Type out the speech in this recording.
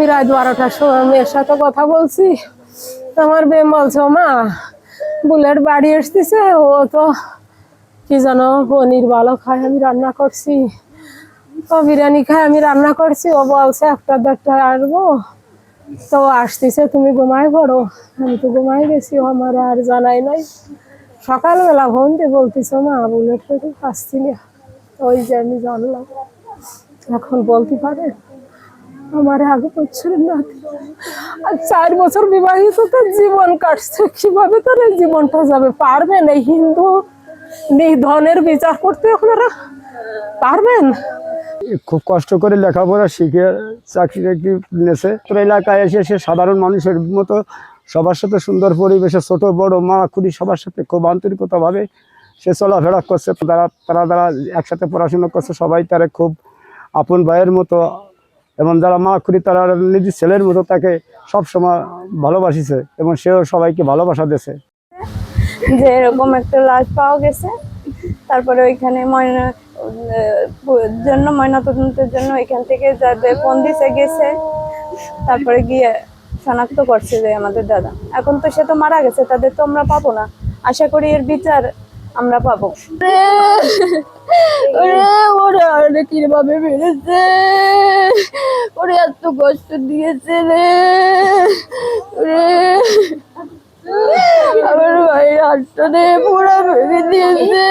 আমি রাত 12টার সময় মেয়ের সাথে কথা বলছি। আমার মেয়ে বলছে মা বুলেট বাড়ি এসতেছে, ও তো কি জানো পনির ভালো খায়, আমি রান্না করছি, ও বিরিয়ানি খায়, আমি রান্না করছি। ও বলছে 1-1:30টায় আসবো, তো আসতেছে, তুমি ঘুমাই পড়ো। আমি তো ঘুমাই গেছি, ও আমার আর জানাই নাই। সকালবেলা ফোন দিয়ে বলতেছে মা বুলেট তো আসছি না। ওই যে আমি জানলাম, এখন বলতে পারে আমার আগে বছরের নাতি আর 4 বছর বিবাহিত, তার জীবন কাটছে, কিভাবে তার এই জীবনটা যাবে? পারবেন এই হিন্দু নিধনের বিচার করতে? আপনারা পারবেন? খুব কষ্ট করে লেখাপড়া শিখে চাকরি টাকরি নিয়েছে। তোর এলাকায় এসে সে সাধারণ মানুষের মতো সবার সাথে সুন্দর পরিবেশে ছোট বড় মা খুবই সবার সাথে খুব আন্তরিকতাভাবে সে চলাফেরা করছে। তারা একসাথে পড়াশোনা করছে, সবাই তারা খুব আপন ভাইয়ের মতো, এবং যারা মা খুঁড়ি তারা নিজের ছেলের মতো তাকে সবসময় ভালোবাসিছে এবং সেও সবাইকে ভালোবাসা দিয়েছে। যে এরকম একটা লাশ পাওয়া গেছে, তারপরে ওইখানে ময়নাতদন্তের জন্য এখান থেকে যাদের ফোন দিছে গেছে, তারপরে গিয়ে শনাক্ত করছে যে আমাদের দাদা। এখন তো সে তো মারা গেছে, তাদের তো আমরা পাবো না। আশা করি এর বিচার আমরা পাবো। ওরা কিভাবে মেরেছে, ওরে এত কষ্ট দিয়েছে রে, আমার ভাই হাতটা পুরা ভেঙে দিয়েছে।